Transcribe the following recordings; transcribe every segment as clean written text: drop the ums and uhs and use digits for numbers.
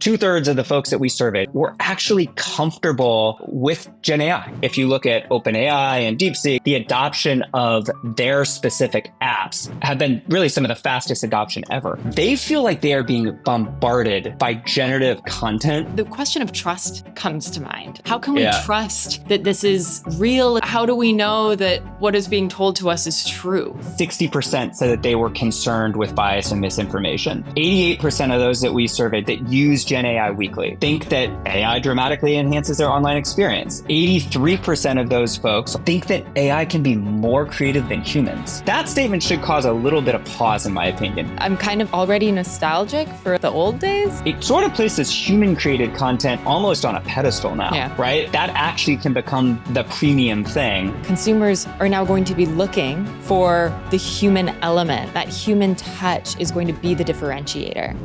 2/3 of the folks that we surveyed were actually comfortable with Gen AI. If you look at OpenAI and DeepSeek, the adoption of their specific apps have been really some of the fastest adoption ever. They feel like they are being bombarded by generative content. The question of trust comes to mind. How can we trust that this is real? How do we know that what is being told to us is true? 60% said that they were concerned with bias and misinformation. 88% of those that we surveyed that use Gen AI weekly think that AI dramatically enhances their online experience. 83% of those folks think that AI can be more creative than humans. That statement should cause a little bit of pause, in my opinion. I'm kind of already nostalgic for the old days. It sort of places human-created content almost on a pedestal now, right? That actually can become the premium thing. Consumers are now going to be looking for the human element. That human touch is going to be the differentiator.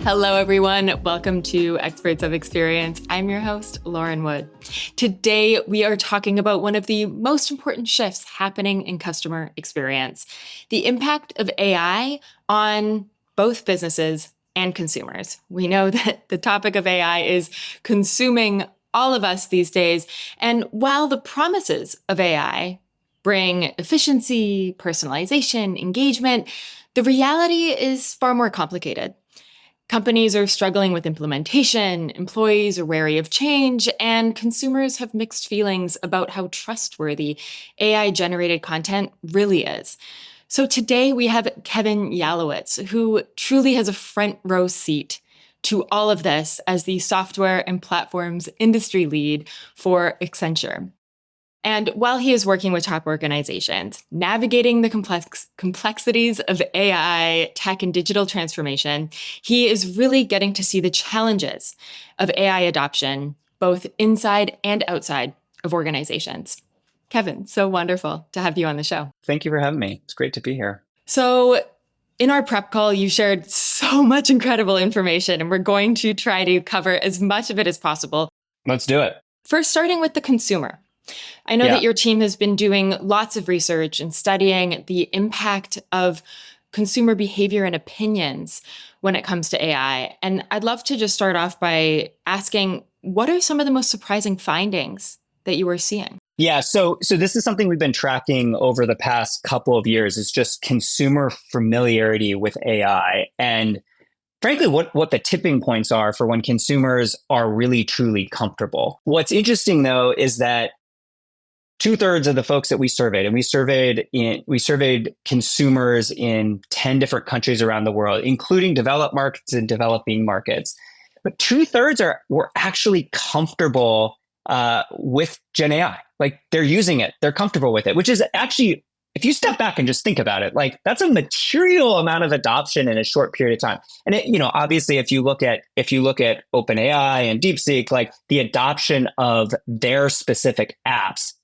Hello, everyone. Welcome to Experts of Experience. I'm your host, Lauren Wood. Today, we are talking about one of the most important shifts happening in customer experience, the impact of AI on both businesses and consumers. We know that the topic of AI is consuming all of us these days. And while the promises of AI bring efficiency, personalization, engagement, the reality is far more complicated. Companies are struggling with implementation, employees are wary of change, and consumers have mixed feelings about how trustworthy AI-generated content really is. So today we have Kevan Yalowitz, who truly has a front row seat to all of this as the software and platforms industry lead for Accenture. And while he is working with top organizations, navigating the complexities of AI, tech, and digital transformation, he is really getting to see the challenges of AI adoption, both inside and outside of organizations. Kevan, so wonderful to have you on the show. Thank you for having me. It's great to be here. So in our prep call, you shared so much incredible information, and we're going to try to cover as much of it as possible. Let's do it. First, starting with the consumer. I know that your team has been doing lots of research and studying the impact of consumer behavior and opinions when it comes to AI. And I'd love to just start off by asking, what are some of the most surprising findings that you are seeing? Yeah, so this is something we've been tracking over the past couple of years. It's just consumer familiarity with AI. And frankly, what the tipping points are for when consumers are really, truly comfortable. What's interesting, though, is that 2/3 of the folks that we surveyed, and we surveyed consumers in 10 different countries around the world, including developed markets and developing markets. But 2/3 were actually comfortable with Gen AI. Like, they're using it, they're comfortable with it, which is actually, if you step back and just think about it, like, that's a material amount of adoption in a short period of time. And it, obviously, if you look at OpenAI and DeepSeek, like, the adoption of their specific apps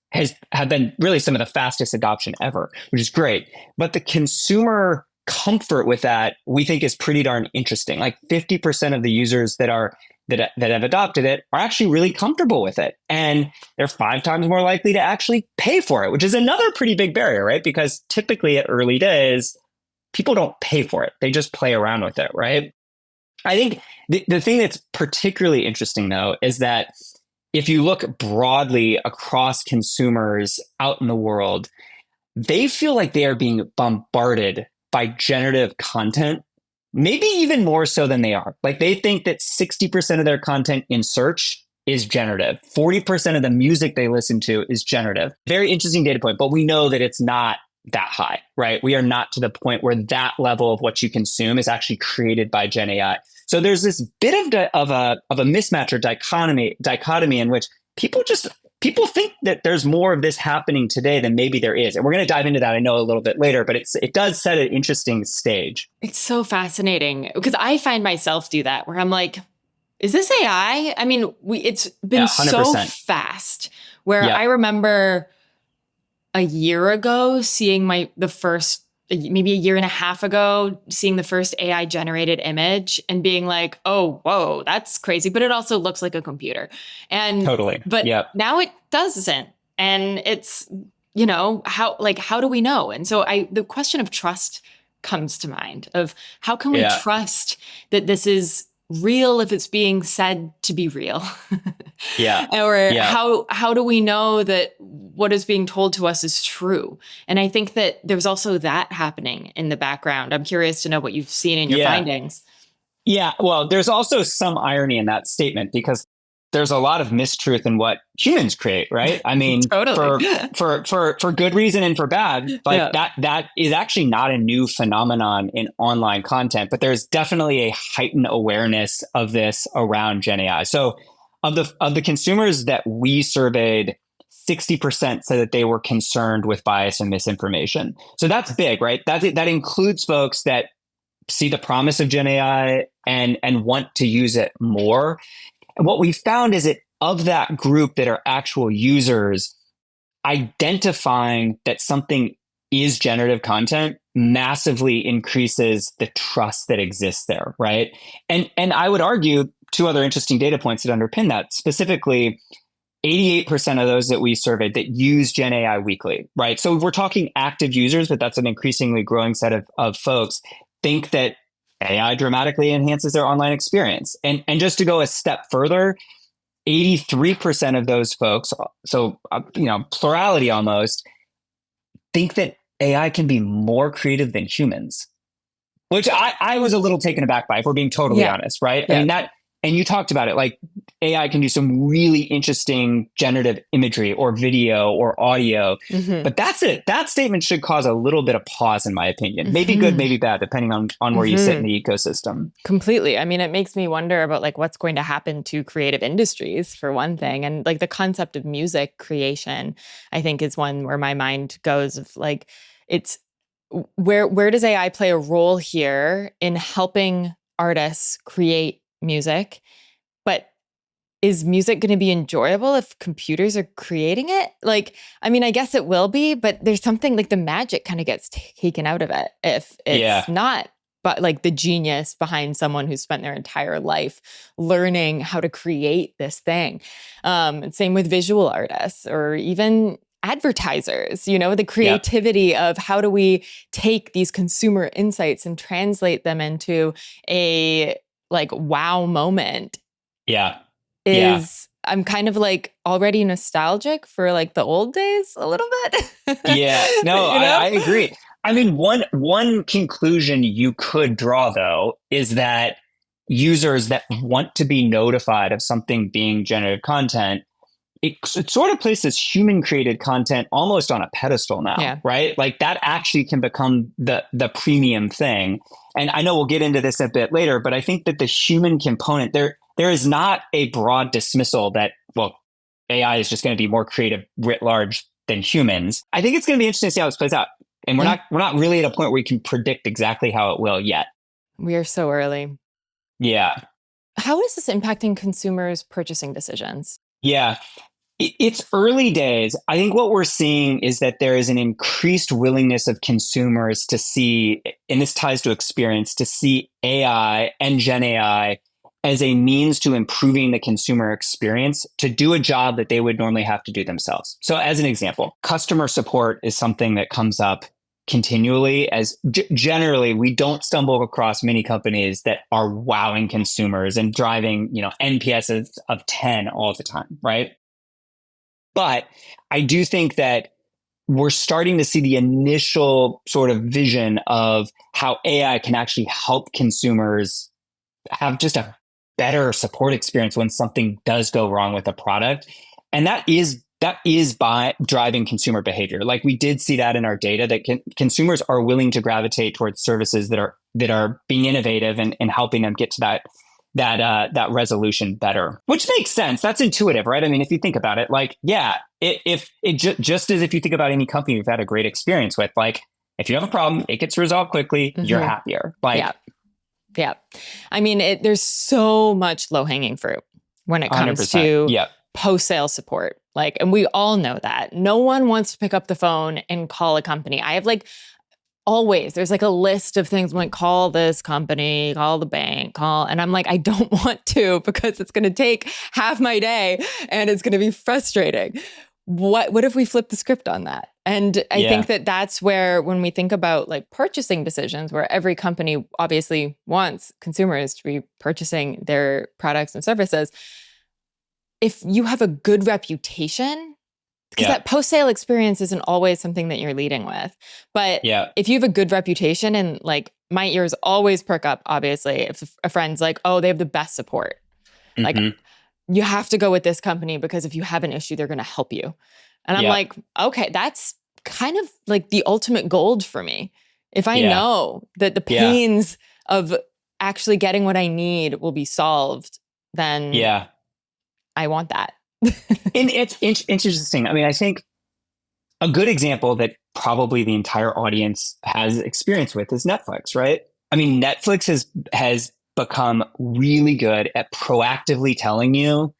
have been really some of the fastest adoption ever, which is great. But the consumer comfort with that, we think, is pretty darn interesting. Like, 50% of the users that have adopted it are actually really comfortable with it. And they're 5 times more likely to actually pay for it, which is another pretty big barrier, right? Because typically at early days, people don't pay for it. They just play around with it, right? I think the thing that's particularly interesting, though, is that if you look broadly across consumers out in the world, they feel like they are being bombarded by generative content, maybe even more so than they are. Like, they think that 60% of their content in search is generative. 40% of the music they listen to is generative. Very interesting data point, but we know that it's not that high, right? We are not to the point where that level of what you consume is actually created by Gen AI. So there's this bit of a mismatch or dichotomy in which people think that there's more of this happening today than maybe there is. And we're going to dive into that, I know, a little bit later, but it does set an interesting stage. It's so fascinating because I find myself do that where I'm like, is this AI? I mean, it's been so fast where I remember a year ago seeing maybe a year and a half ago, seeing the first AI generated image and being like, oh, whoa, that's crazy. But it also looks like a computer. And totally. But now it doesn't. And it's, how do we know? And so the question of trust comes to mind of how can we Yeah. trust that this is real if it's being said to be real? Yeah. Or Yeah. how do we know that what is being told to us is true? And I think that there's also that happening in the background. I'm curious to know what you've seen in your Yeah. findings. Yeah. Well, there's also some irony in that statement because there's a lot of mistruth in what humans create, right? I mean, Totally. for good reason and for bad, like Yeah. that is actually not a new phenomenon in online content, but there's definitely a heightened awareness of this around Gen AI. So of the consumers that we surveyed, 60% said that they were concerned with bias and misinformation. So that's big, right? That includes folks that see the promise of Gen AI and want to use it more. And what we found is that of that group that are actual users, identifying that something is generative content massively increases the trust that exists there, right? And I would argue two other interesting data points that underpin that. Specifically, 88% of those that we surveyed that use Gen AI weekly, right? So we're talking active users, but that's an increasingly growing set of folks, think that AI dramatically enhances their online experience. And just to go a step further, 83% of those folks, so plurality almost, think that AI can be more creative than humans, which I was a little taken aback by, if we're being totally honest, right? Yeah. I mean, and you talked about it, like AI can do some really interesting generative imagery or video or audio, but that's it. That statement should cause a little bit of pause, in my opinion. Maybe good, maybe bad, depending on where you sit in the ecosystem. Completely. I mean, it makes me wonder about like what's going to happen to creative industries for one thing. And like the concept of music creation, I think is one where my mind goes of like, it's where does AI play a role here in helping artists create music? But is music going to be enjoyable if computers are creating it? Like, I mean, I guess it will be, but there's something like the magic kind of gets taken out of it if it's not, but like the genius behind someone who's spent their entire life learning how to create this thing. Same with visual artists or even advertisers, the creativity of how do we take these consumer insights and translate them into a like wow moment. I'm kind of like already nostalgic for like the old days a little bit. I agree. I mean, one conclusion you could draw, though, is that users that want to be notified of something being generative content, it sort of places human created content almost on a pedestal now, right? Like that actually can become the premium thing. And I know we'll get into this a bit later, but I think that the human component there is not a broad dismissal that, well, AI is just going to be more creative writ large than humans. I think it's going to be interesting to see how this plays out. And we're not really at a point where we can predict exactly how it will yet. We are so early. Yeah. How is this impacting consumers' purchasing decisions? Yeah. It's early days. I think what we're seeing is that there is an increased willingness of consumers to see, and this ties to experience, to see AI and Gen AI as a means to improving the consumer experience to do a job that they would normally have to do themselves. So as an example, customer support is something that comes up continually, as generally we don't stumble across many companies that are wowing consumers and driving, NPS of 10 all the time, right? But I do think that we're starting to see the initial sort of vision of how AI can actually help consumers have just a better support experience when something does go wrong with a product. And that is by driving consumer behavior. Like we did see that in our data, that consumers are willing to gravitate towards services that are being innovative and helping them get to that resolution better, which makes sense. That's intuitive, right? I mean, if you think about it, like, just as if you think about any company you've had a great experience with, like if you have a problem, it gets resolved quickly, you're happier. Yeah. I mean, there's so much low hanging fruit when it comes to post-sale support. Like, and we all know that no one wants to pick up the phone and call a company. I have always, there's a list of things. I'm like, call this company, call the bank, and I'm like, I don't want to because it's going to take half my day and it's going to be frustrating. what if we flip the script on that? And I think that that's where, when we think about like purchasing decisions, where every company obviously wants consumers to be purchasing their products and services, if you have a good reputation, because that post-sale experience isn't always something that you're leading with. But if you have a good reputation, and like my ears always perk up, obviously, if a friend's like, oh, they have the best support. Like, you have to go with this company because if you have an issue, they're going to help you. And I'm like, okay, that's kind of like the ultimate gold for me. If I know that the pains of actually getting what I need will be solved, then I want that. And it's interesting. I mean, I think a good example that probably the entire audience has experience with is Netflix, right? I mean, Netflix has become really good at proactively telling you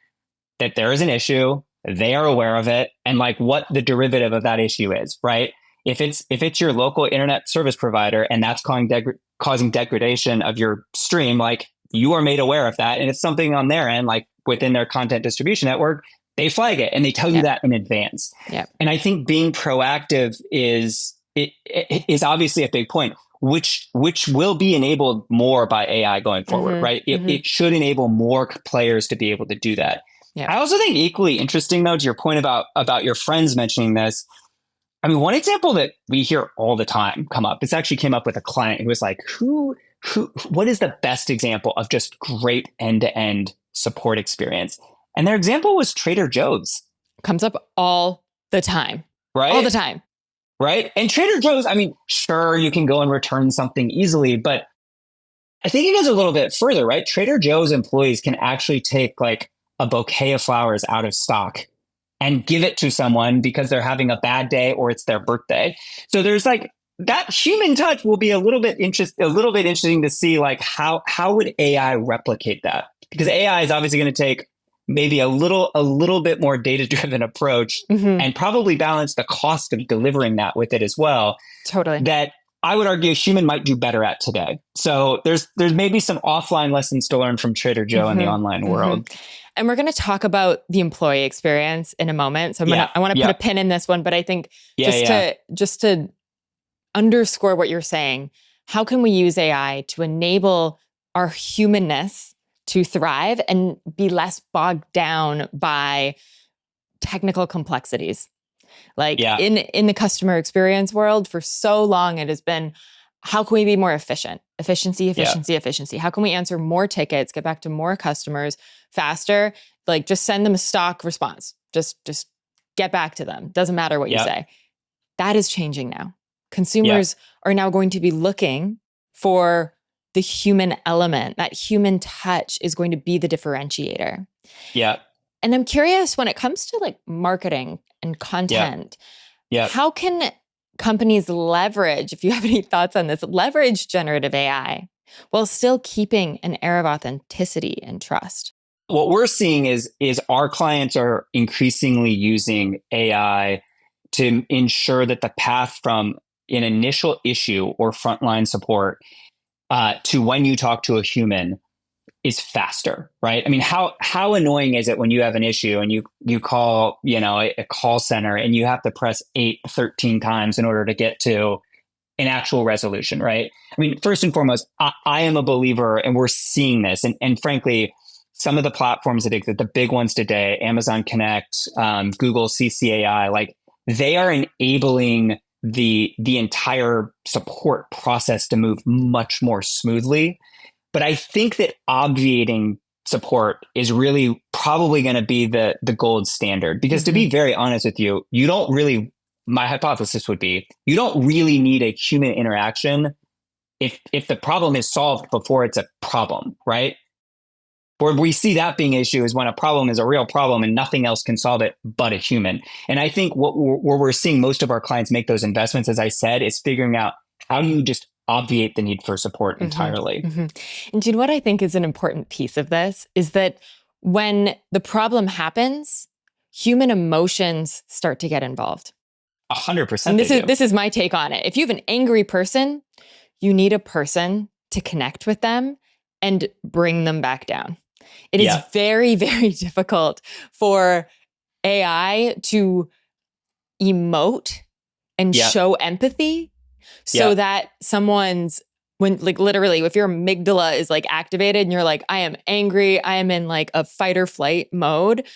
that there is an issue, they are aware of it, and like what the derivative of that issue is, right? If it's your local internet service provider and that's causing degradation of your stream, like you are made aware of that. And it's something on their end, like within their content distribution network, they flag it and they tell you that in advance. And I think being proactive is obviously a big point, which will be enabled more by AI going forward, right? It should enable more players to be able to do that. I also think equally interesting, though, to your point about your friends mentioning this. I mean, one example that we hear all the time come up, this actually came up with a client who was like, what is the best example of just great end-to-end support experience? And their example was Trader Joe's. Comes up all the time. Right? All the time. Right? And Trader Joe's, I mean, sure, you can go and return something easily, but I think it goes a little bit further, right? Trader Joe's employees can actually take like a bouquet of flowers out of stock and give it to someone because they're having a bad day or it's their birthday. So there's like that human touch will be a little bit interesting to see, like how would AI replicate that? Because AI is obviously going to take maybe a little bit more data-driven approach and probably balance the cost of delivering that with it as well. Totally. That I would argue a human might do better at today. So there's maybe some offline lessons to learn from Trader Joe in the online world. And we're going to talk about the employee experience in a moment. So I want to put a pin in this one, but I think just to underscore what you're saying, how can we use AI to enable our humanness to thrive and be less bogged down by technical complexities? Like in the customer experience world, for so long, it has been, how can we be more efficient? Efficiency. How can we answer more tickets, get back to more customers faster? Like just send them a stock response. Just get back to them. Doesn't matter what you say. That is changing now. Consumers are now going to be looking for the human element. That human touch is going to be the differentiator. And I'm curious, when it comes to like marketing and content, how can companies leverage, if you have any thoughts on this, leverage generative AI while still keeping an air of authenticity and trust? What we're seeing is our clients are increasingly using AI to ensure that the path from an initial issue or frontline support to when you talk to a human is faster, right? I mean, how annoying is it when you have an issue and you call, a call center and you have to press 13 times in order to get to an actual resolution, right? I mean, first and foremost, I am a believer, and we're seeing this, and frankly, some of the platforms that exist, the big ones today, Amazon Connect, Google CCAI, like they are enabling the entire support process to move much more smoothly. But I think that obviating support is really probably going to be the gold standard, because to be very honest with you, you don't really, my hypothesis would be, you don't really need a human interaction if the problem is solved before it's a problem, right? Where we see that being an issue is when a problem is a real problem and nothing else can solve it but a human. And I think where we're seeing most of our clients make those investments, as I said, is figuring out how do you just obviate the need for support entirely. And do you know what I think is an important piece of this is that when the problem happens, human emotions start to get involved. 100%. And this is my take on it. If you have an angry person, you need a person to connect with them and bring them back down. It is very, very difficult for AI to emote and Yeah. show empathy so Yeah. that when like literally if your amygdala is like activated and you're like, I am angry, I am in like a fight or flight mode,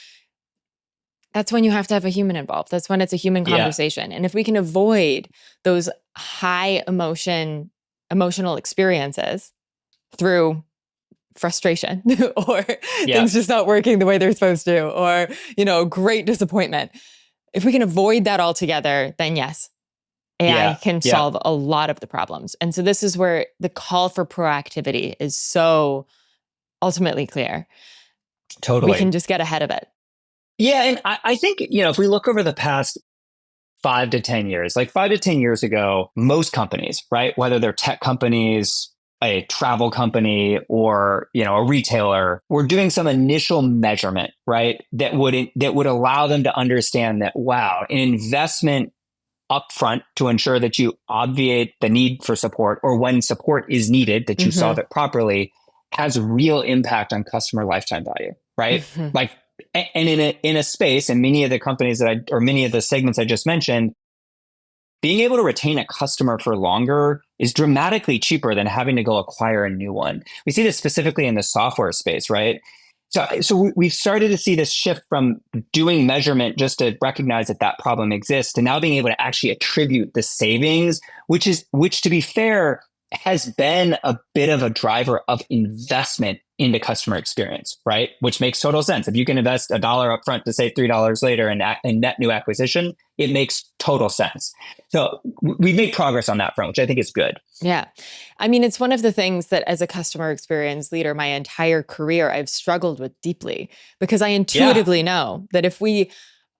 that's when you have to have a human involved. That's when it's a human Yeah. conversation. And if we can avoid those high emotional experiences through frustration or Yeah. things just not working the way they're supposed to, or, great disappointment. If we can avoid that altogether, then yes, AI Yeah. can Yeah. solve a lot of the problems. And so this is where the call for proactivity is so ultimately clear. We Totally. can just get ahead of it. Yeah. And I think, if we look over the past 5 to 10 years, like 5 to 10 years ago, most companies, right, whether they're tech companies, a travel company, or a retailer, were doing some initial measurement, right, that would allow them to understand that, wow, an investment upfront to ensure that you obviate the need for support, or when support is needed, that you solve it properly, has real impact on customer lifetime value, right? Mm-hmm. Like, and in a space, and many of the companies or many of the segments I just mentioned, being able to retain a customer for longer is dramatically cheaper than having to go acquire a new one. We see this specifically in the software space, right? So we've started to see this shift from doing measurement just to recognize that problem exists, to now being able to actually attribute the savings, which to be fair, has been a bit of a driver of investment into customer experience, right? Which makes total sense. If you can invest $1 upfront to save $3 later in net new acquisition, it makes total sense. So we've made progress on that front, which I think is good. Yeah. I mean, it's one of the things that as a customer experience leader, my entire career, I've struggled with deeply, because I Yeah. intuitively know that if we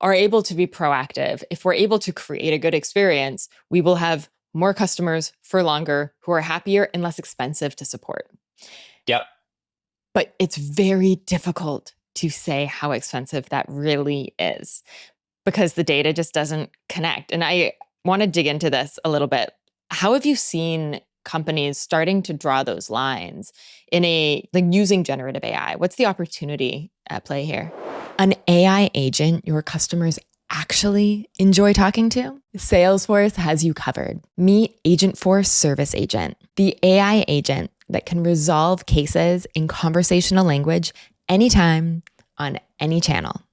are able to be proactive, if we're able to create a good experience, we will have more customers for longer who are happier and less expensive to support. Yep. But it's very difficult to say how expensive that really is, because the data just doesn't connect. And I want to dig into this a little bit. How have you seen companies starting to draw those lines using generative AI? What's the opportunity at play here? An AI agent your customers actually enjoy talking to? Salesforce has you covered. Meet Agentforce Service Agent, the AI agent that can resolve cases in conversational language anytime on any channel.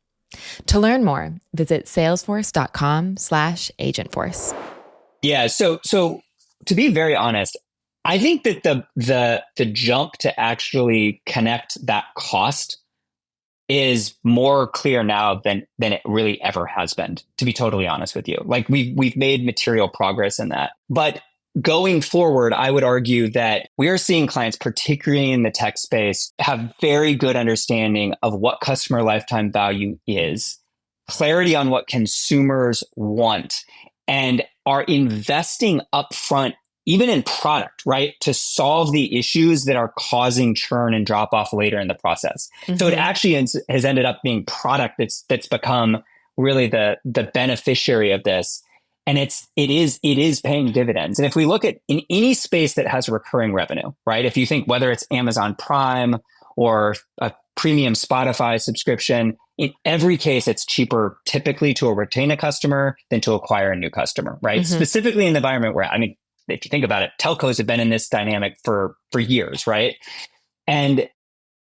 To learn more, visit salesforce.com/agentforce. Yeah. So to be very honest, I think that the jump to actually connect that cost is more clear now than it really ever has been, to be totally honest with you. Like we've made material progress in that. But going forward, I would argue that we are seeing clients, particularly in the tech space, have very good understanding of what customer lifetime value is, clarity on what consumers want, and are investing upfront, even in product, right, to solve the issues that are causing churn and drop off later in the process. Mm-hmm. So it actually has ended up being product that's become really the beneficiary of this. And it is paying dividends. And if we look at in any space that has recurring revenue, right? If you think whether it's Amazon Prime or a premium Spotify subscription, in every case, it's cheaper typically to retain a customer than to acquire a new customer, right? Mm-hmm. Specifically in the environment where, I mean, if you think about it, telcos have been in this dynamic for years, right? And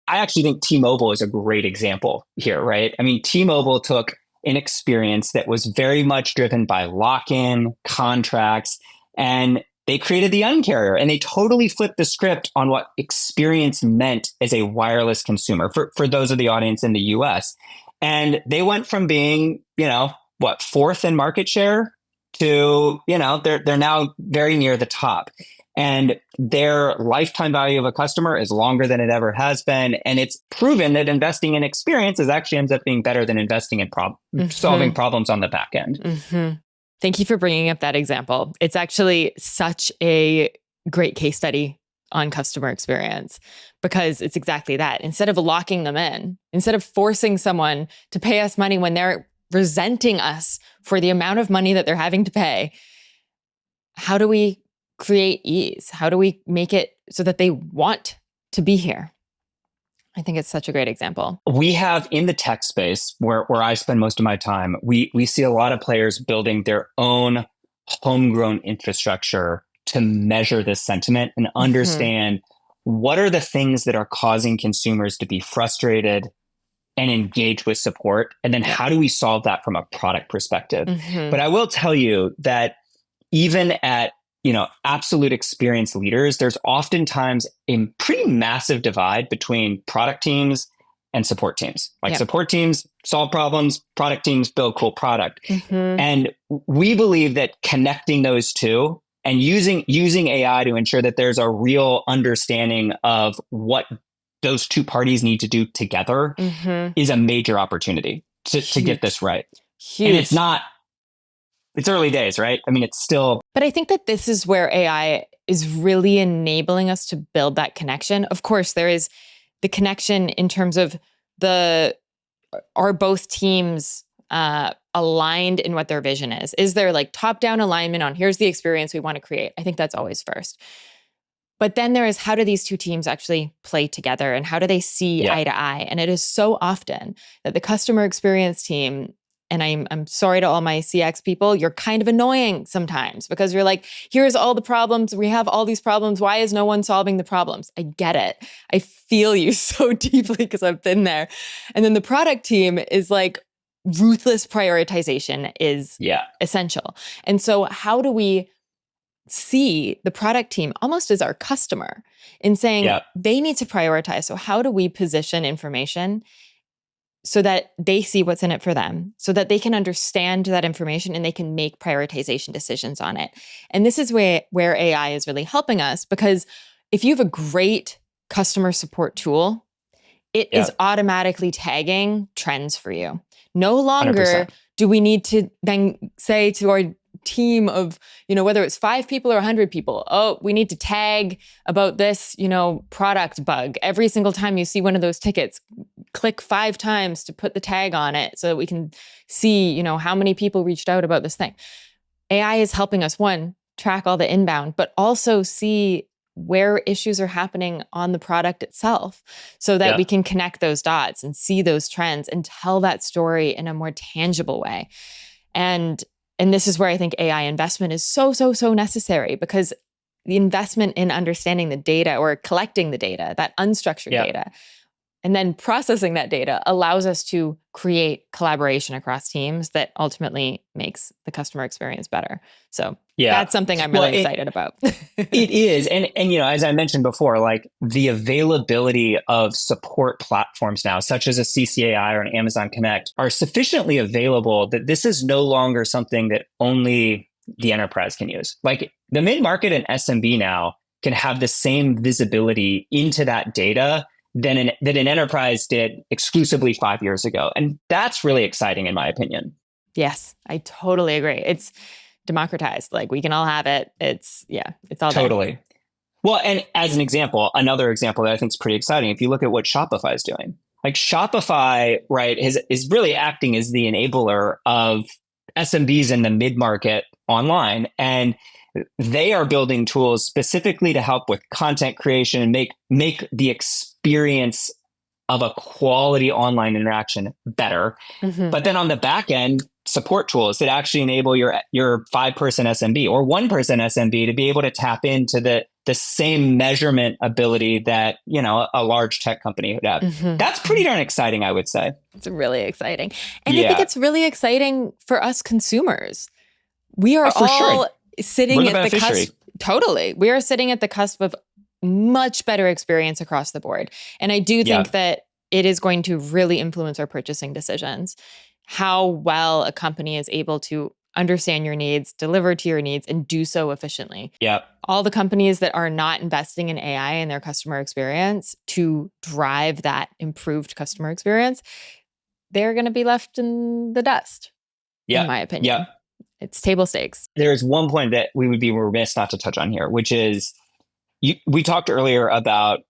I actually think T-Mobile is a great example here, right? I mean, T-Mobile took an experience that was very much driven by lock-in contracts, and they created the Un-carrier, and they totally flipped the script on what experience meant as a wireless consumer for those of the audience in the US. And they went from being, fourth in market share to, they're now very near the top. And their lifetime value of a customer is longer than it ever has been. And it's proven that investing in experiences actually ends up being better than investing in solving problems on the back end. Mm-hmm. Thank you for bringing up that example. It's actually such a great case study on customer experience, because it's exactly that. Instead of locking them in, instead of forcing someone to pay us money when they're resenting us for the amount of money that they're having to pay, how do we create ease? How do we make it so that they want to be here? I think it's such a great example. We have in the tech space where I spend most of my time, we see a lot of players building their own homegrown infrastructure to measure this sentiment and understand what are the things that are causing consumers to be frustrated and engage with support. And then how do we solve that from a product perspective? But I will tell you that even at absolute experienced leaders, there's oftentimes a pretty massive divide between product teams and support teams. Like support teams solve problems, product teams build cool product. And we believe that connecting those two and using AI to ensure that there's a real understanding of what those two parties need to do together is a major opportunity to get this right. Huge. And it's early days, right? I mean, it's still. But I think that this is where AI is really enabling us to build that connection. Of course, there is the connection in terms of are both teams aligned in what their vision is? Is there like top-down alignment on here's the experience we want to create? I think that's always first. But then there is how do these two teams actually play together and how do they see eye to eye? And it is so often that the customer experience team, and I'm sorry to all my CX people, you're kind of annoying sometimes because you're like, here's all the problems. We have all these problems. Why is no one solving the problems? I get it. I feel you so deeply because I've been there. And then the product team is like, ruthless prioritization is essential. And so how do we see the product team almost as our customer in saying they need to prioritize? So how do we position information so that they see what's in it for them, so that they can understand that information and they can make prioritization decisions on it? And this is where AI is really helping us, because if you have a great customer support tool, it is automatically tagging trends for you. No longer 100%. do we need to then say to our team of, whether it's 5 people or 100 people, oh, we need to tag about this, product bug. Every single time you see one of those tickets, click 5 times to put the tag on it so that we can see, how many people reached out about this thing. AI is helping us, one, track all the inbound, but also see where issues are happening on the product itself so that we can connect those dots and see those trends and tell that story in a more tangible way. And this is where I think AI investment is so necessary, because the investment in understanding the data or collecting the data, that unstructured data, and then processing that data allows us to create collaboration across teams that ultimately makes the customer experience better. So that's something I'm really excited about. It is. And as I mentioned before, like the availability of support platforms now, such as a CCAI or an Amazon Connect, are sufficiently available that this is no longer something that only the enterprise can use. Like the mid-market and SMB now can have the same visibility into that data that an enterprise did exclusively 5 years ago. And that's really exciting, in my opinion. Yes, I totally agree. It's democratized. Like we can all have it. It's all totally there. Well, and as an example, another example that I think is pretty exciting, if you look at what Shopify is doing, like Shopify, right, is really acting as the enabler of SMBs in the mid-market online. And they are building tools specifically to help with content creation and make the experience of a quality online interaction better. But then on the back end, support tools that actually enable your 5-person SMB or 1-person SMB to be able to tap into the same measurement ability that, a large tech company would have. That's pretty darn exciting, I would say. It's really exciting. And I think it's really exciting for us consumers. We are all sitting at the cusp. Totally. We are sitting at the cusp of much better experience across the board. And I do think that it is going to really influence our purchasing decisions. How well a company is able to understand your needs, deliver to your needs, and do so efficiently. All the companies that are not investing in AI in their customer experience to drive that improved customer experience, they're going to be left in the dust, in my opinion. It's table stakes. There's one point that we would be remiss not to touch on here, which is we talked earlier about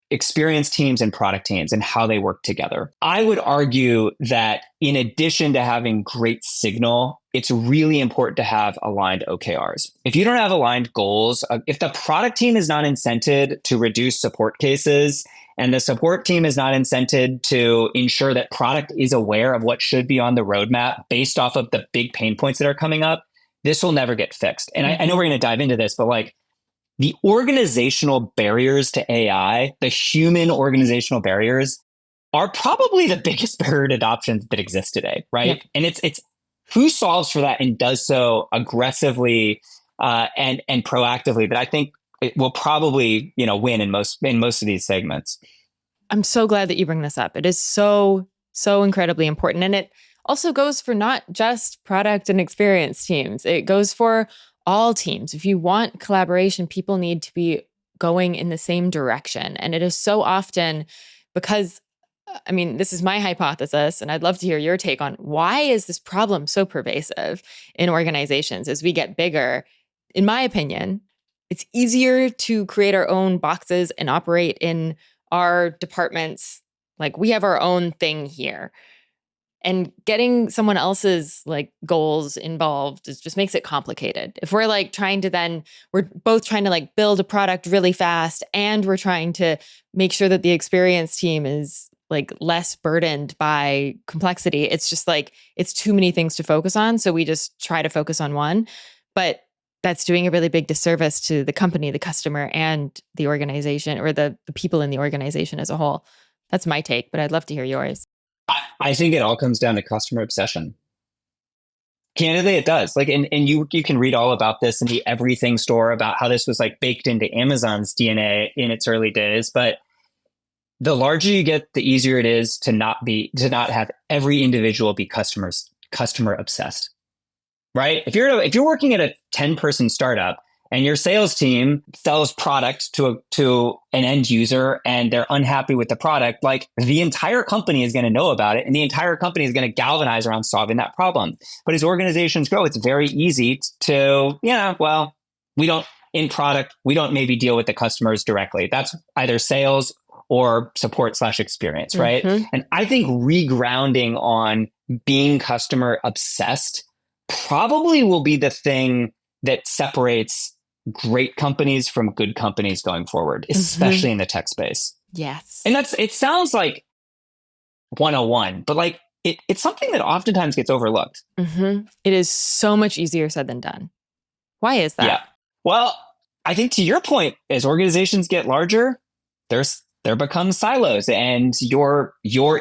experience teams and product teams and how they work together. I would argue that in addition to having great signal it's really important to have aligned OKRs. If you don't have aligned goals, if the product team is not incented to reduce support cases and the support team is not incented to ensure that product is aware of what should be on the roadmap based off of the big pain points that are coming up, this will never get fixed. And I know we're going to dive into this, but like the organizational barriers to AI, the human organizational barriers are probably the biggest barrier to adoption that exists today, right? Yep. And it's who solves for that and does so aggressively and proactively that I think it will probably win in most of these segments. I'm so glad that you bring this up. It is so incredibly important, and it also goes for not just product and experience teams. It goes for all teams. If you want collaboration, people need to be going in the same direction, and it is so often because. I mean, this is my hypothesis, and I'd love to hear your take on why is this problem so pervasive in organizations as we get bigger? In my opinion, it's easier to create our own boxes and operate in our departments. Like we have our own thing here. And getting someone else's like goals involved just makes it complicated. If we're like we're both trying to like build a product really fast and we're trying to make sure that the experience team is like less burdened by complexity. It's just like, it's too many things to focus on. So we just try to focus on one, but that's doing a really big disservice to the company, the customer, and the organization, or the people in the organization as a whole. That's my take, but I'd love to hear yours. I think it all comes down to customer obsession. Candidly, it does. Like, and you can read all about this in the Everything store about how this was like baked into Amazon's DNA in its early days. But the larger you get, the easier it is to not have every individual be customer obsessed, right? If you're working at a 10-person startup and your sales team sells product to an end user and they're unhappy with the product, like the entire company is going to know about it and the entire company is going to galvanize around solving that problem. But as organizations grow, it's very easy to, we don't maybe deal with the customers directly. That's either sales or support/experience, right? Mm-hmm. And I think regrounding on being customer obsessed probably will be the thing that separates great companies from good companies going forward, especially in the tech space. Yes. And it sounds like 101, but like it's something that oftentimes gets overlooked. Mm-hmm. It is so much easier said than done. Why is that? Yeah. Well, I think to your point, as organizations get larger, there become silos and your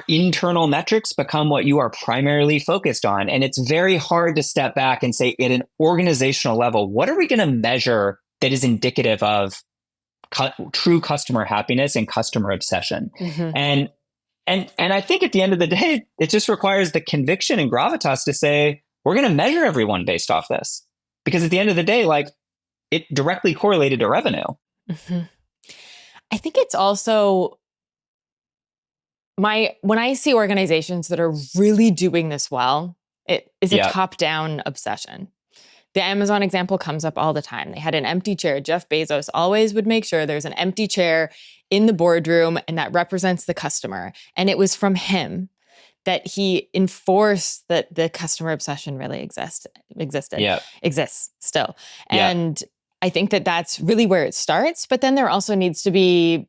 internal metrics become what you are primarily focused on. And it's very hard to step back and say at an organizational level, what are we going to measure that is indicative of true customer happiness and customer obsession? Mm-hmm. And I think at the end of the day, it just requires the conviction and gravitas to say, we're going to measure everyone based off this. Because at the end of the day, like it directly correlated to revenue. Mm-hmm. I think it's also when I see organizations that are really doing this well, it is a top-down obsession. The Amazon example comes up all the time. They had an empty chair. Jeff Bezos always would make sure there's an empty chair in the boardroom and that represents the customer. And it was from him that he enforced that the customer obsession really exists still. And I think that that's really where it starts, but then there also needs to be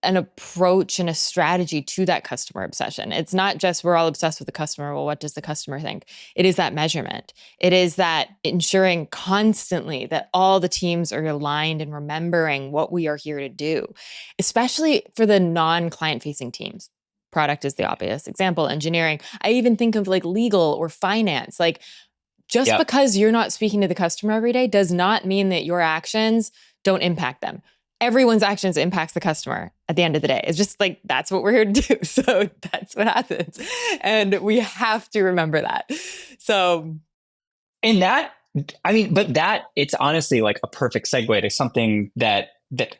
an approach and a strategy to that customer obsession. It's not just we're all obsessed with the customer. Well, what does the customer think? It is that measurement. It is that ensuring constantly that all the teams are aligned and remembering what we are here to do, especially for the non-client facing teams. Product is the obvious example, engineering. I even think of like legal or finance, like just because you're not speaking to the customer every day does not mean that your actions don't impact them. Everyone's actions impacts the customer at the end of the day. It's just like, that's what we're here to do. So that's what happens. And we have to remember that. So. And it's honestly like a perfect segue to something that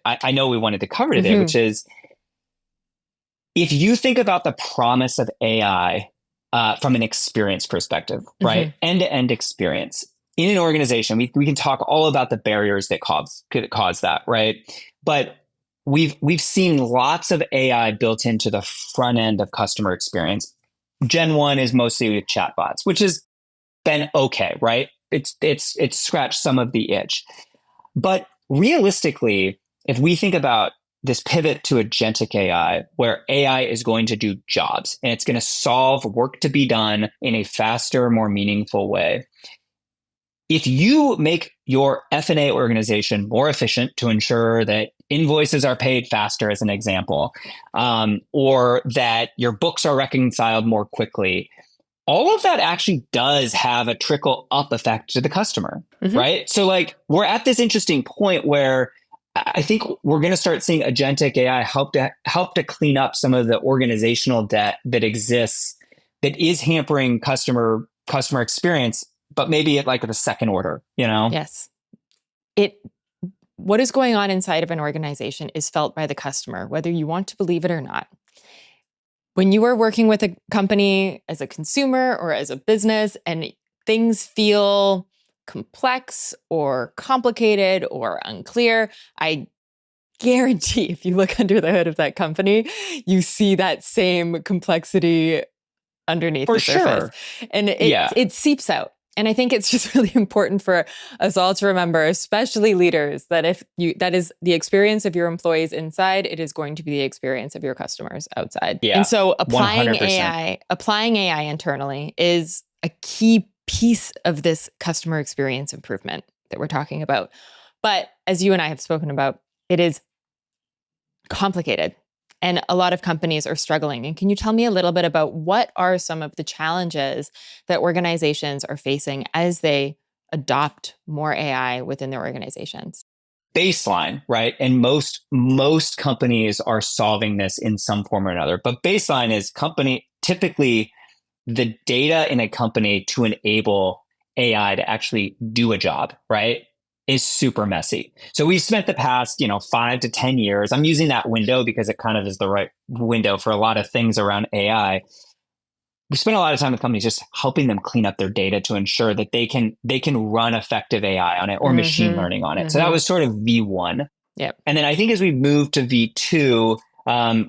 I know we wanted to cover today, which is if you think about the promise of AI from an experience perspective, right? End-to-end experience. In an organization, we can talk all about the barriers that could cause that, right? But we've seen lots of AI built into the front end of customer experience. Gen 1 is mostly with chatbots, which is then okay, right? It's scratched some of the itch. But realistically, if we think about this pivot to agentic AI, where AI is going to do jobs and it's going to solve work to be done in a faster, more meaningful way. If you make your F&A organization more efficient to ensure that invoices are paid faster, as an example, or that your books are reconciled more quickly, all of that actually does have a trickle up effect to the customer, right? So like we're at this interesting point where I think we're going to start seeing agentic AI help to clean up some of the organizational debt that exists that is hampering customer experience, but maybe at like the second order, you know? Yes. What is going on inside of an organization is felt by the customer, whether you want to believe it or not. When you are working with a company as a consumer or as a business and things feel complex or complicated or unclear, I guarantee if you look under the hood of that company, you see that same complexity underneath For the surface. sure. And it seeps out. And I think it's just really important for us all to remember, especially leaders, that that is the experience of your employees inside, it is going to be the experience of your customers outside. Yeah, and so applying 100%. AI internally is a key piece of this customer experience improvement that we're talking about. But as you and I have spoken about, it is complicated. And a lot of companies are struggling. And can you tell me a little bit about what are some of the challenges that organizations are facing as they adopt more AI within their organizations? Baseline, right? And most companies are solving this in some form or another. But baseline is typically the data in a company to enable AI to actually do a job, right, is super messy. So we've spent the past, 5 to 10 years. I'm using that window because it kind of is the right window for a lot of things around AI. We spent a lot of time with companies just helping them clean up their data to ensure that they can run effective AI on it or machine learning on it. So that was sort of V1. Yep. And then I think as we moved to V2,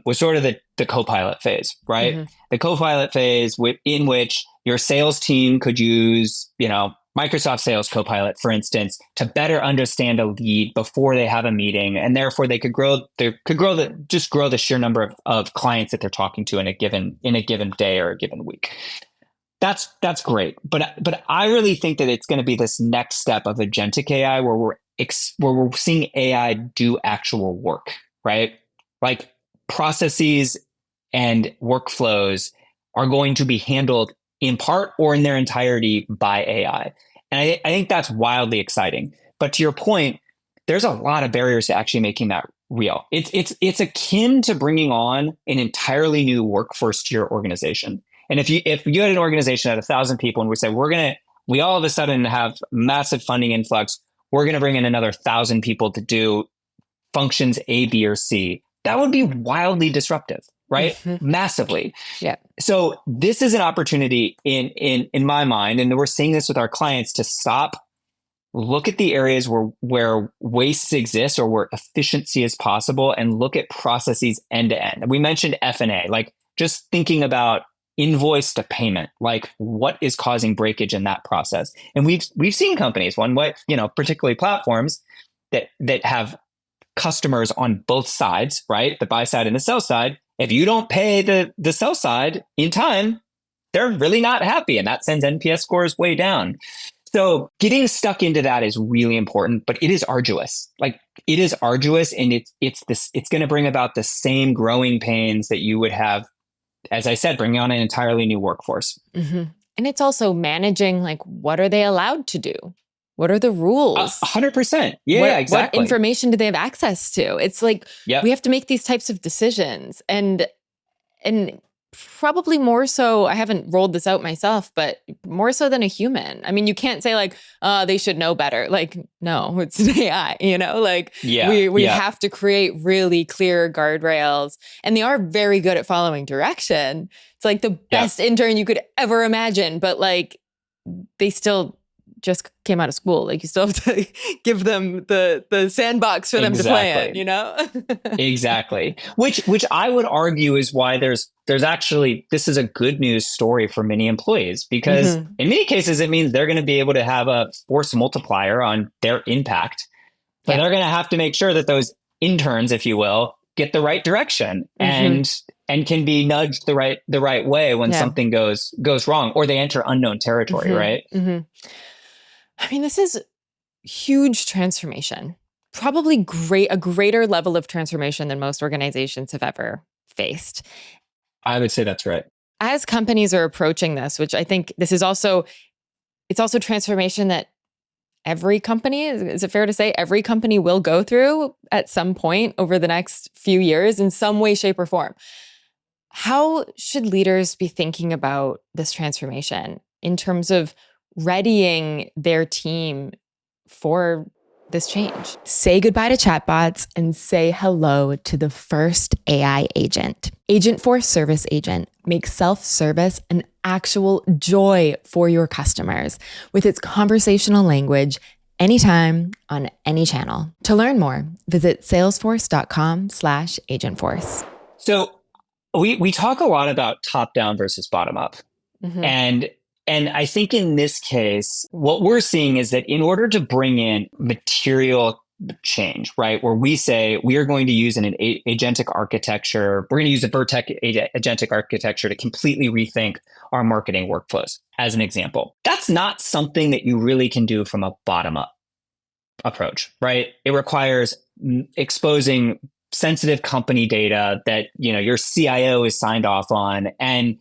was sort of the co-pilot phase, right? The co-pilot phase in which your sales team could use, Microsoft Sales Copilot, for instance, to better understand a lead before they have a meeting, and therefore they could grow the sheer number of clients that they're talking to in a given day or a given week. That's great, but I really think that it's going to be this next step of agentic AI where we're seeing AI do actual work, right? Like processes and workflows are going to be handled in part or in their entirety by AI. And I think that's wildly exciting. But to your point, there's a lot of barriers to actually making that real. It's akin to bringing on an entirely new workforce to your organization. And if you had an organization at 1,000 people and we say, we all of a sudden have massive funding influx, we're going to bring in another 1,000 people to do functions A, B, or C, that would be wildly disruptive, right? Massively. Yeah. So this is an opportunity in my mind, and we're seeing this with our clients, to stop, look at the areas where waste exists or where efficiency is possible, and look at processes end to end. We mentioned F&A, like just thinking about invoice to payment, like what is causing breakage in that process. And we've seen companies, particularly platforms that have customers on both sides, right? The buy side and the sell side. If you don't pay the sell side in time, they're really not happy, and that sends NPS scores way down. So getting stuck into that is really important, but it is arduous. Like it is arduous, and it's going to bring about the same growing pains that you would have, as I said, bringing on an entirely new workforce. And it's also managing, like, what are they allowed to do? What are the rules? 100%. Yeah, exactly. What information do they have access to? It's like, Yep. We have to make these types of decisions. And probably more so, I haven't rolled this out myself, but more so than a human. I mean, you can't say like, they should know better. Like, no, it's an AI, we have to create really clear guardrails, and they are very good at following direction. It's like the best intern you could ever imagine, but like, they still just came out of school. Like you still have to give them the sandbox for them to play in, you know? Exactly. Which I would argue is why there's actually, this is a good news story for many employees, because in many cases it means they're going to be able to have a force multiplier on their impact, but they're going to have to make sure that those interns, if you will, get the right direction and can be nudged the right way when something goes wrong, or they enter unknown territory, right? I mean, this is huge transformation. Probably a greater level of transformation than most organizations have ever faced. I would say that's right. As companies are approaching this, which I think this is also, it's also transformation that every company, is it fair to say, every company will go through at some point over the next few years in some way, shape, or form. How should leaders be thinking about this transformation in terms of readying their team for this change? Say goodbye to chatbots and say hello to the first AI agent. Agentforce Service Agent makes self-service an actual joy for your customers with its conversational language anytime on any channel. To learn more, visit salesforce.com/agentforce. So we talk a lot about top down versus bottom up. And I think in this case, what we're seeing is that in order to bring in material change, right, where we say we are going to use an agentic architecture, we're going to use a Vertex agentic architecture to completely rethink our marketing workflows, as an example. That's not something that you really can do from a bottom up approach, right? It requires exposing sensitive company data that, you know, your CIO is signed off on, and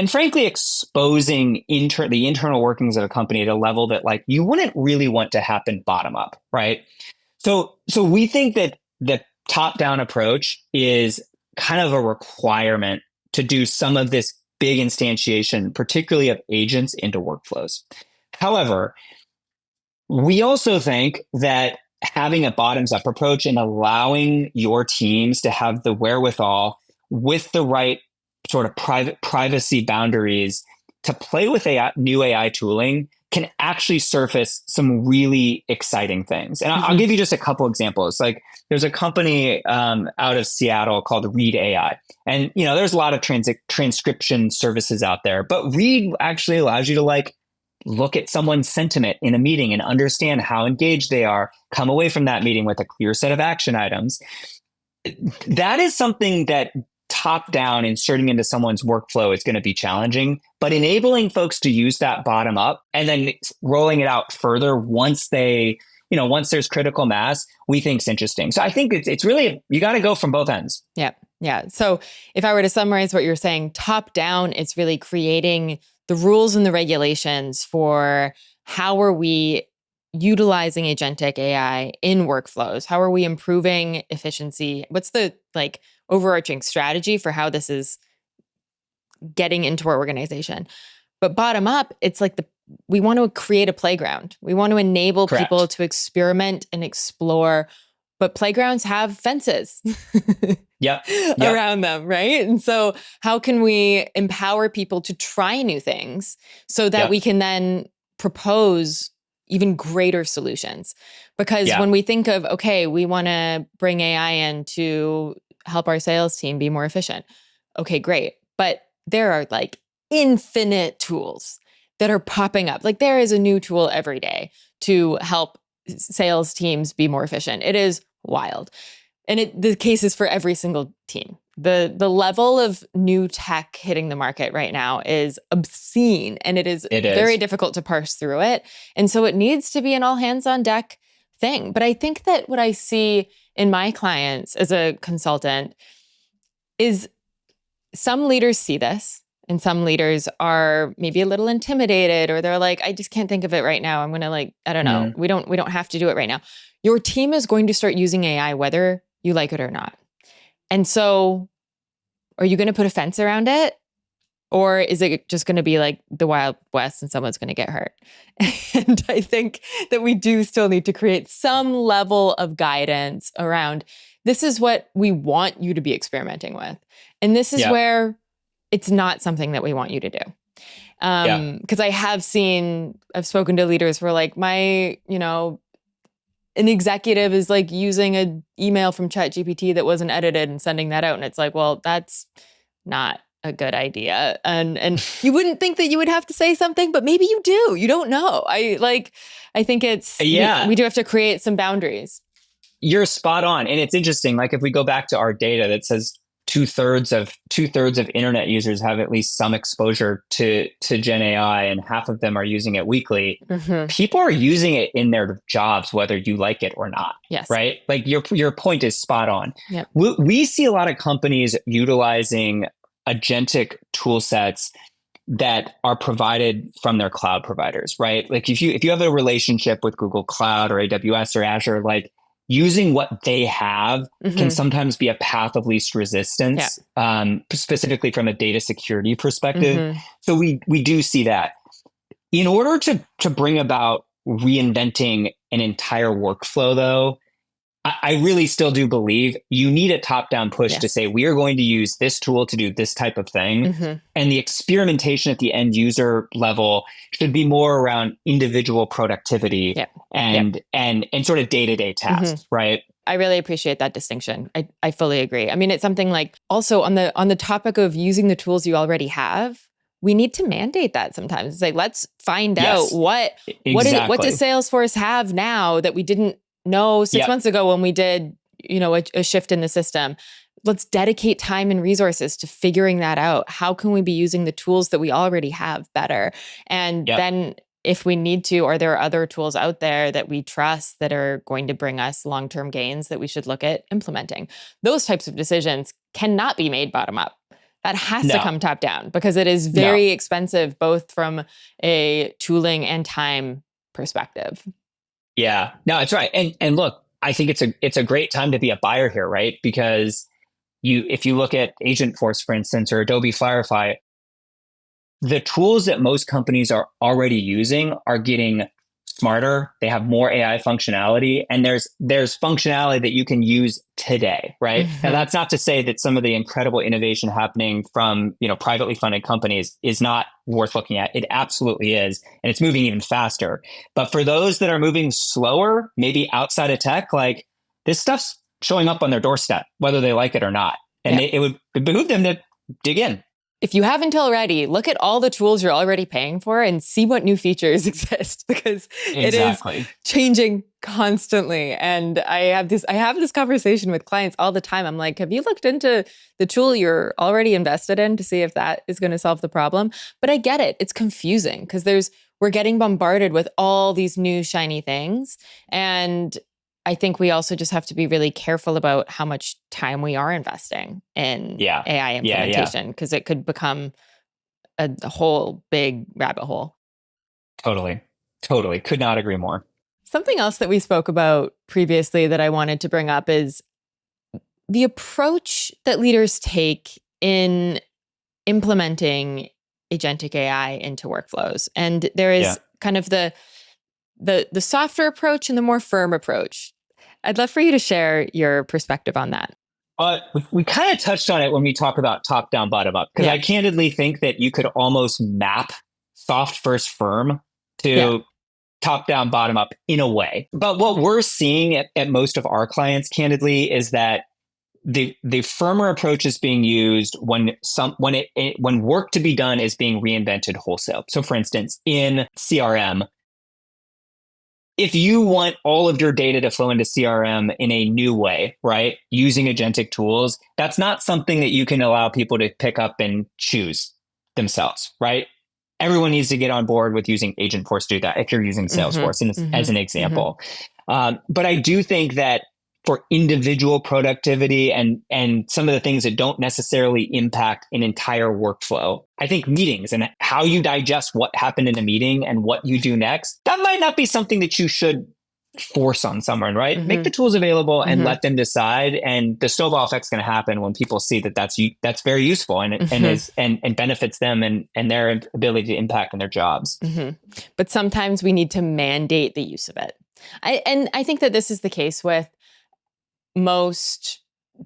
frankly, exposing the internal workings of a company at a level that, like, you wouldn't really want to happen bottom up, right? So we think that the top down approach is kind of a requirement to do some of this big instantiation, particularly of agents into workflows. However, we also think that having a bottoms up approach and allowing your teams to have the wherewithal with the right sort of privacy boundaries to play with new AI tooling can actually surface some really exciting things. And I'll give you just a couple examples. Like, there's a company out of Seattle called Read AI. And, you know, there's a lot of transcription services out there, but Read actually allows you to, like, look at someone's sentiment in a meeting and understand how engaged they are, come away from that meeting with a clear set of action items. That is something that top down inserting into someone's workflow is going to be challenging, but enabling folks to use that bottom up and then rolling it out further once there's critical mass, we think is interesting. So I think it's really, you got to go from both ends. Yeah. So if I were to summarize what you're saying, top down, it's really creating the rules and the regulations for how are we utilizing agentic AI in workflows? How are we improving efficiency? What's the overarching strategy for how this is getting into our organization? But bottom up, it's like we want to create a playground. We want to enable people to experiment and explore, but playgrounds have fences around them, right? And so how can we empower people to try new things so that we can then propose even greater solutions? Because when we think of, okay, we want to bring AI in to help our sales team be more efficient. Okay, great. But there are like infinite tools that are popping up. Like, there is a new tool every day to help sales teams be more efficient. It is wild. And the case is for every single team. The level of new tech hitting the market right now is obscene, and it is very difficult to parse through it. And so it needs to be an all hands on deck thing. But I think that what I see in my clients as a consultant is some leaders see this, and some leaders are maybe a little intimidated, or they're like, I just can't think of it right now. I'm going to I don't know. We don't have to do it right now. Your team is going to start using AI whether you like it or not. And so are you going to put a fence around it? Or is it just going to be like the Wild West and someone's going to get hurt? And I think that we do still need to create some level of guidance around, this is what we want you to be experimenting with. And this is where it's not something that we want you to do. Yeah. Because I've spoken to leaders who are like, an executive is like using an email from ChatGPT that wasn't edited and sending that out. And it's like, well, that's not a good idea. And you wouldn't think that you would have to say something, but maybe you do. You don't know. I think Yeah. we do have to create some boundaries. You're spot on. And it's interesting. Like if we go back to our data that says two-thirds of internet users have at least some exposure to Gen AI, and half of them are using it weekly. Mm-hmm. People are using it in their jobs, whether you like it or not. Yes. Right? Like your point is spot on. Yep. We see a lot of companies utilizing agentic tool sets that are provided from their cloud providers, right? Like if you have a relationship with Google Cloud or AWS or Azure, like using what they have can sometimes be a path of least resistance, specifically from a data security perspective. So we do see that. In order to bring about reinventing an entire workflow, though, I really still do believe you need a top-down push to say, we are going to use this tool to do this type of thing. And the experimentation at the end user level should be more around individual productivity and sort of day-to-day tasks, right? I really appreciate that distinction. I fully agree. I mean, it's something like also on the topic of using the tools you already have, we need to mandate that sometimes. It's like, let's find out what does Salesforce have now that we didn't know 6 months ago when we did, a shift in the system. Let's dedicate time and resources to figuring that out. How can we be using the tools that we already have better? And then if we need to, are there other tools out there that we trust that are going to bring us long-term gains that we should look at implementing? Those types of decisions cannot be made bottom up. That has to come top down because it is very expensive, both from a tooling and time perspective. Yeah, no, it's right. And look, I think it's a great time to be a buyer here, right? Because if you look at Agentforce, for instance, or Adobe Firefly, the tools that most companies are already using are getting smarter. They have more AI functionality, and there's functionality that you can use today, right? And that's not to say that some of the incredible innovation happening from privately funded companies is not worth looking at. It absolutely is, and it's moving even faster. But for those that are moving slower, maybe outside of tech, like this stuff's showing up on their doorstep, whether they like it or not, and it would behoove them to dig in. If you haven't already, look at all the tools you're already paying for and see what new features exist, because it is changing constantly. And I have this conversation with clients all the time. I'm like, have you looked into the tool you're already invested in to see if that is going to solve the problem? But I get it. It's confusing because we're getting bombarded with all these new shiny things. And I think we also just have to be really careful about how much time we are investing in AI implementation, because it could become a whole big rabbit hole. Totally. Could not agree more. Something else that we spoke about previously that I wanted to bring up is the approach that leaders take in implementing agentic AI into workflows. And there is kind of the softer approach and the more firm approach. I'd love for you to share your perspective on that. We kind of touched on it when we talk about top down, bottom up, because I candidly think that you could almost map soft first firm to top down, bottom up in a way. But what we're seeing at most of our clients, candidly, is that the firmer approach is being used when work to be done is being reinvented wholesale. So for instance, in CRM, if you want all of your data to flow into CRM in a new way, right, using agentic tools, that's not something that you can allow people to pick up and choose themselves, right? Everyone needs to get on board with using Agentforce to do that if you're using Salesforce as an example. But I do think that for individual productivity and some of the things that don't necessarily impact an entire workflow, I think meetings and how you digest what happened in a meeting and what you do next, that might not be something that you should force on someone, right? Make the tools available and let them decide. And the snowball effect's going to happen when people see that that's very useful and benefits them and their ability to impact in their jobs. But sometimes we need to mandate the use of it. I think that this is the case with most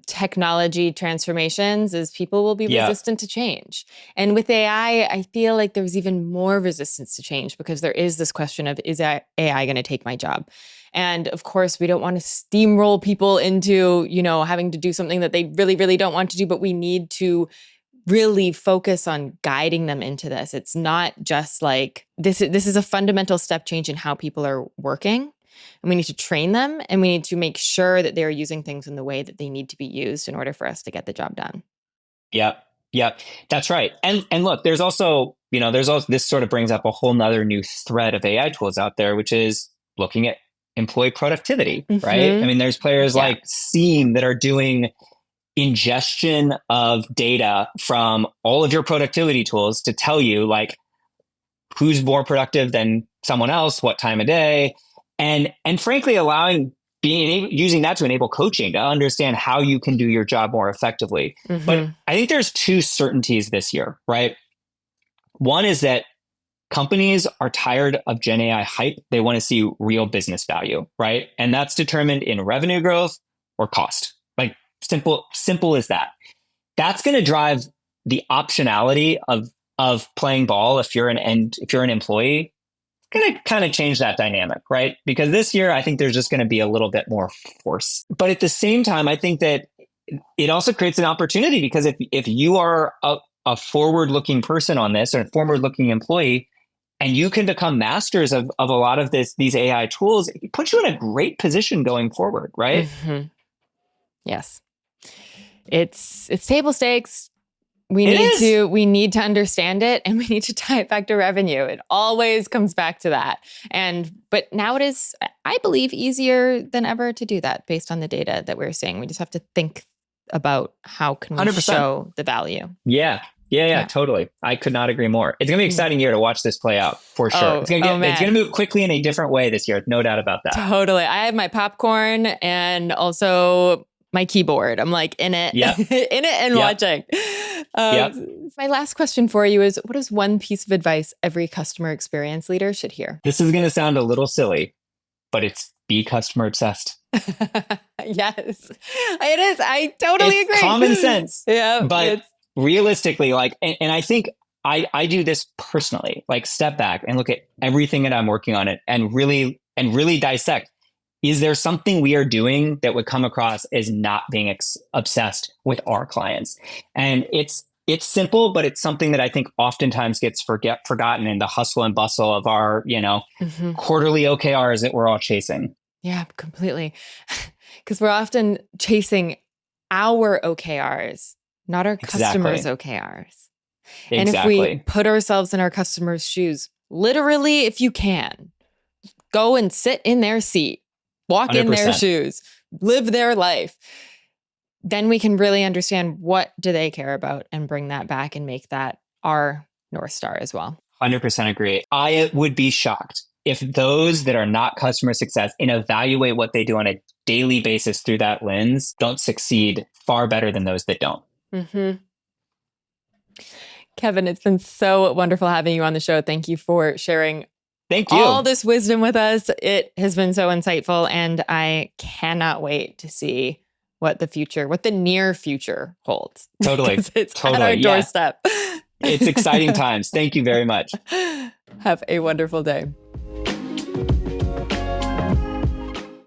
technology transformations is people will be Yeah. resistant to change. And with AI, I feel like there's even more resistance to change because there is this question of, is AI going to take my job? And of course, we don't want to steamroll people into, having to do something that they really, really don't want to do, but we need to really focus on guiding them into this. It's not just like, this is a fundamental step change in how people are working. And we need to train them, and we need to make sure that they're using things in the way that they need to be used in order for us to get the job done. Yep. Yep. That's right. And look, there's also this sort of brings up a whole nother new thread of AI tools out there, which is looking at employee productivity, right? I mean, there's players like Seam that are doing ingestion of data from all of your productivity tools to tell you like who's more productive than someone else, what time of day, and frankly using that to enable coaching to understand how you can do your job more effectively. But I think there's two certainties this year, right? One is that companies are tired of Gen AI hype. They want to see real business value, right? And that's determined in revenue growth or cost. Like simple as that. That's going to drive the optionality of playing ball if you're an employee. Going to kind of change that dynamic, right? Because this year, I think there's just going to be a little bit more force. But at the same time, I think that it also creates an opportunity because if you are a forward-looking person on this or a forward-looking employee, and you can become masters of a lot of these AI tools, it puts you in a great position going forward, right? Yes. It's table stakes. We need to understand it, and we need to tie it back to revenue. It always comes back to that. But now it is, I believe, easier than ever to do that based on the data that we're seeing. We just have to think about how can we 100%. show the value. Yeah, totally. I could not agree more. It's going to be an exciting year to watch this play out for sure. It's going to move quickly in a different way this year. No doubt about that. Totally. I have my popcorn and also my keyboard. I'm like in it, and watching. My last question for you is, what is one piece of advice every customer experience leader should hear? This is going to sound a little silly, but it's be customer obsessed. Yes, it is. I totally agree. Common sense. Yeah. But realistically, and I think I do this personally, like step back and look at everything that I'm working on it and really dissect. Is there something we are doing that would come across as not being obsessed with our clients? And it's simple, but it's something that I think oftentimes gets forgotten in the hustle and bustle of our, quarterly OKRs that we're all chasing. Yeah, completely. Because we're often chasing our OKRs, not our customers' OKRs. Exactly. And if we put ourselves in our customers' shoes, literally, if you can, go and sit in their seat. Walk 100%. In their shoes, live their life. Then we can really understand what do they care about and bring that back and make that our North Star as well. 100% agree. I would be shocked if those that are not customer success and evaluate what they do on a daily basis through that lens don't succeed far better than those that don't. Kevan, it's been so wonderful having you on the show. Thank you for sharing all this wisdom with us. It has been so insightful, and I cannot wait to see what the near future holds. Totally. It's at our doorstep. It's exciting times. Thank you very much. Have a wonderful day.